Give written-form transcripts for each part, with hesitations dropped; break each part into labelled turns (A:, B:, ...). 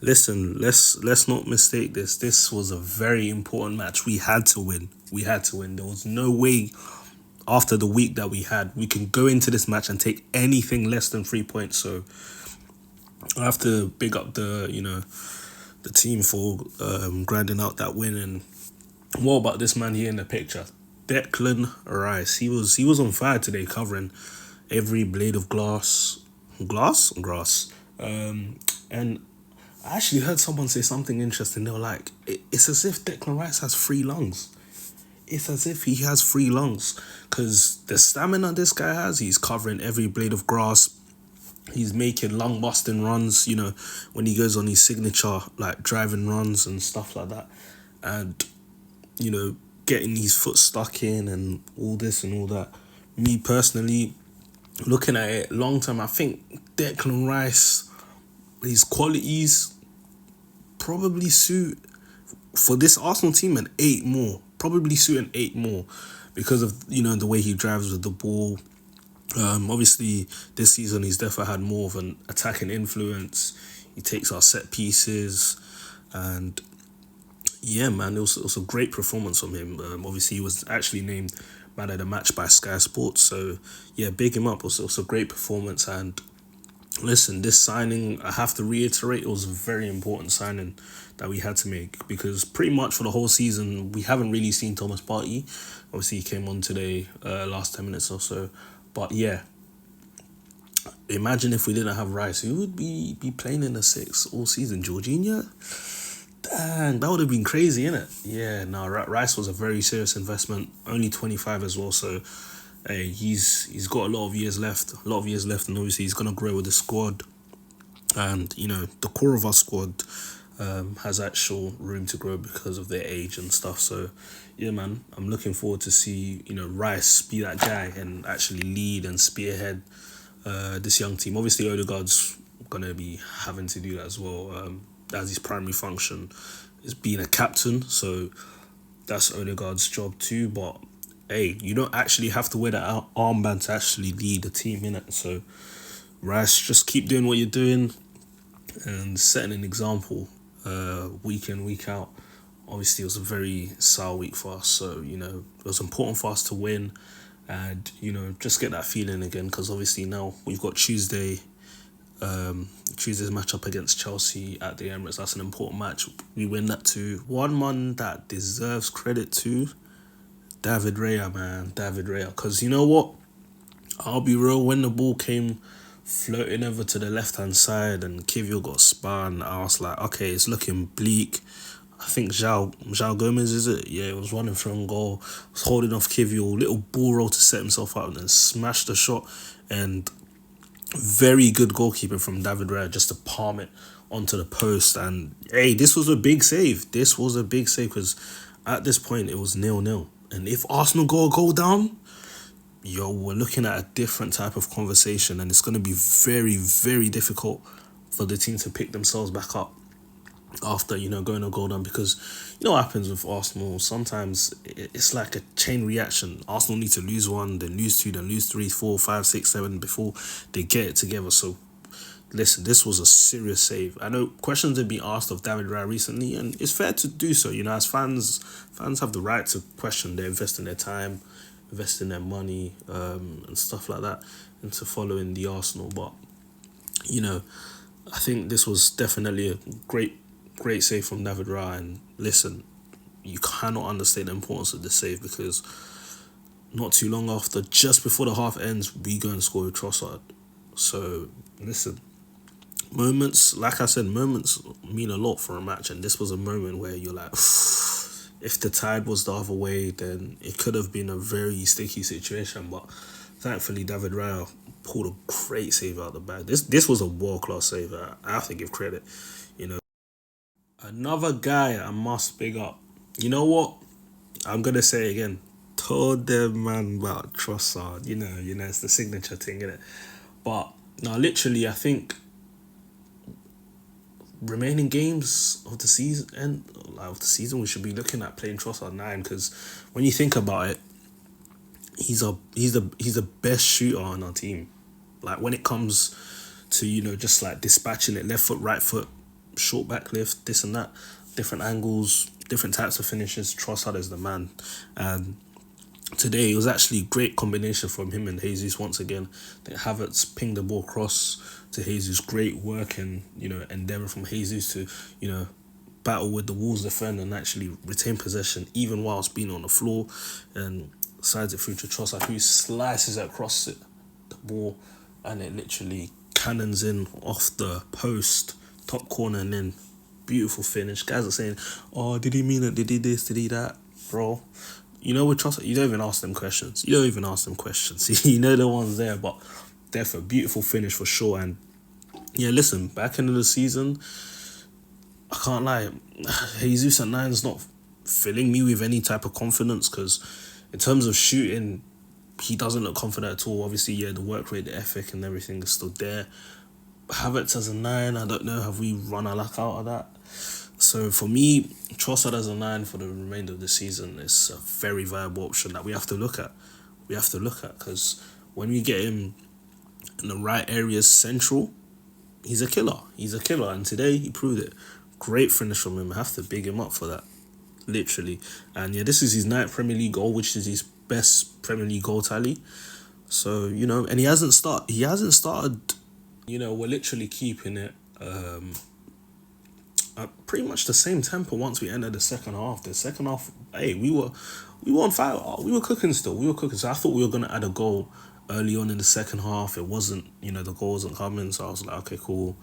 A: Listen, let's not mistake this. This was a very important match. We had to win. We had to win. There was no way after the week that we had, we can go into this match and take anything less than 3 points. So I have to big up the team for grinding out that win. And what about this man here in the picture? Declan Rice. He was on fire today, covering every blade of grass. And I actually heard someone say something interesting. They were like, it's as if Declan Rice has three lungs. It's as if he has three lungs. Because the stamina this guy has, he's covering every blade of grass. He's making lung busting runs, when he goes on his signature, like driving runs and stuff like that. And, getting his foot stuck in and all this and all that. Me personally, looking at it long term, I think Declan Rice, his qualities probably suit for this Arsenal team an eight more. Probably suit an eight more because of the way he drives with the ball. Obviously, this season he's definitely had more of an attacking influence. He takes our set pieces, and yeah, man, it was a great performance from him. Obviously, he was actually named man of the match by Sky Sports. So yeah, big him up. It was a great performance. And listen, this signing, I have to reiterate, it was a very important signing that we had to make because pretty much for the whole season, we haven't really seen Thomas Partey. Obviously, he came on today, last 10 minutes or so. But yeah, imagine if we didn't have Rice, who would be playing in the six all season? Jorginho? Dang, that would have been crazy, innit? Yeah, no, Rice was a very serious investment. Only 25 as well, so hey, he's got a lot of years left. And obviously he's gonna grow with the squad. And the core of our squad has actual room to grow because of their age and stuff. So yeah, man, I'm looking forward to see Rice be that guy and actually lead and spearhead this young team. Obviously, Odegaard's gonna be having to do that as well. As his primary function is being a captain, so that's Odegaard's job too. But hey, you don't actually have to wear that armband to actually lead the team in it. So Rice, just keep doing what you're doing and setting an example week in, week out. Obviously, it was a very sour week for us, so it was important for us to win and just get that feeling again because obviously now we've got Tuesday's matchup against Chelsea at the Emirates. That's an important match. We win that too. One man that deserves credit to David Raya, man. David Raya. Because you know what? I'll be real. When the ball came floating over to the left-hand side and Kivior got spun, I was like, okay, it's looking bleak. I think João Gomez, is it? Yeah, it was running from goal. Was holding off Kivior. Little ball roll to set himself up and then smashed the shot. And very good goalkeeping from David Raya just to palm it onto the post. And hey, this was a big save. Because at this point it was 0-0. And if Arsenal go down, we're looking at a different type of conversation, and it's going to be very, very difficult for the team to pick themselves back up after going a goal down, because what happens with Arsenal sometimes it's like a chain reaction. Arsenal need to lose one, then lose two, then lose three, four, five, six, seven before they get it together. So listen, this was a serious save. I know questions have been asked of David Raya recently, and it's fair to do so. As fans have the right to question. They invest in their time, invest in their money, and stuff like that into following the Arsenal. But I think this was definitely a great save from David Raya. And listen, you cannot understate the importance of this save because not too long after, just before the half ends, we go and score with Trossard. So listen, like I said, moments mean a lot for a match, and this was a moment where you're like, if the tide was the other way, then it could have been a very sticky situation. But thankfully, David Raya pulled a great save out of the bag. This was a world-class save. I have to give credit. Another guy I must big up. You know what? I'm gonna say it again. Told them man about Trossard. It's the signature thing, innit? But now, literally, I think remaining games of the season, we should be looking at playing Trossard 9, because when you think about it, he's the best shooter on our team. Like when it comes to just like dispatching it left foot, right foot, short backlift, this and that, different angles, different types of finishes. Trossard is the man. And today it was actually a great combination from him and Jesus once again. I think Havertz pinged the ball across to Jesus. Great work and, endeavour from Jesus to, battle with the Wolves defender and actually retain possession even whilst being on the floor, and sides it through to Trossard, who slices across the ball, and it literally cannons in off the post, top corner, and then beautiful finish. Guys are saying, oh, did he mean it? Did he this? Did he that? Bro, with Trossard, you don't even ask them questions. You know the ones there, but they're for a beautiful finish for sure. And yeah, listen, back into the season, I can't lie, Jesus at 9 is not filling me with any type of confidence, because in terms of shooting, he doesn't look confident at all. Obviously, yeah, the work rate, the ethic and everything is still there. Havertz as a 9, I don't know, have we run our luck out of that? So for me, Trossard as a 9 for the remainder of the season is a very viable option that we have to look at. Because when we get him in the right areas central, he's a killer. And today he proved it. Great finish from him. I have to big him up for that, literally. And yeah, this is his 9th Premier League goal, which is his best Premier League goal tally. So, and he hasn't started, we're literally keeping it at pretty much the same tempo once we entered the second half. The second half, hey, we were on fire. We were cooking still. So I thought we were going to add a goal early on in the second half. It wasn't, the goal wasn't coming. So I was like, okay, cool.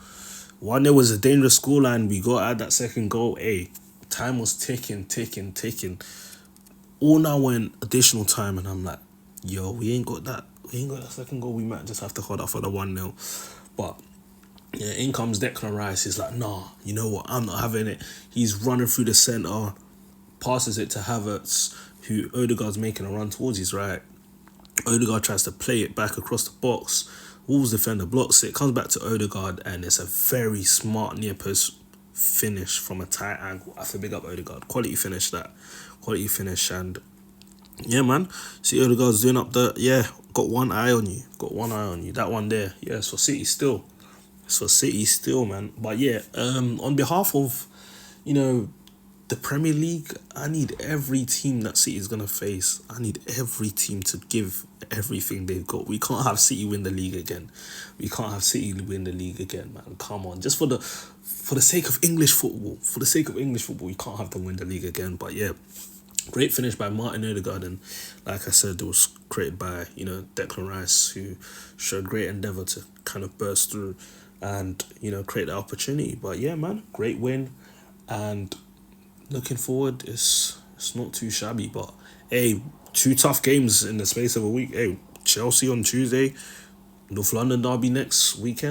A: 1-0 was a dangerous scoreline. We got to add that second goal. Hey, time was ticking. All now went additional time, and I'm like, yo, we ain't got that second goal. We might just have to hold up for the 1-0. But yeah, in comes Declan Rice. He's like, nah, you know what? I'm not having it. He's running through the centre, passes it to Havertz, who Odegaard's making a run towards his right. Odegaard tries to play it back across the box. Wolves defender blocks it, comes back to Odegaard, and it's a very smart near post finish from a tight angle. I have to big up Odegaard. Quality finish, and yeah, man. See Odegaard's doing up got one eye on you. That one there. Yeah, it's for City still. Man. But yeah, on behalf of, the Premier League, I need every team that City is going to face. I need every team to give everything they've got. We can't have City win the league again. Man. Come on. Just for the sake of English football. We can't have them win the league again. But yeah, great finish by Martin Odegaard. And like I said, it was created by, Declan Rice, who showed great endeavour to kind of burst through and, create that opportunity. But yeah, man, great win. And looking forward, it's not too shabby. But hey, 2 tough games in the space of a week. Hey, Chelsea on Tuesday, North London derby next weekend.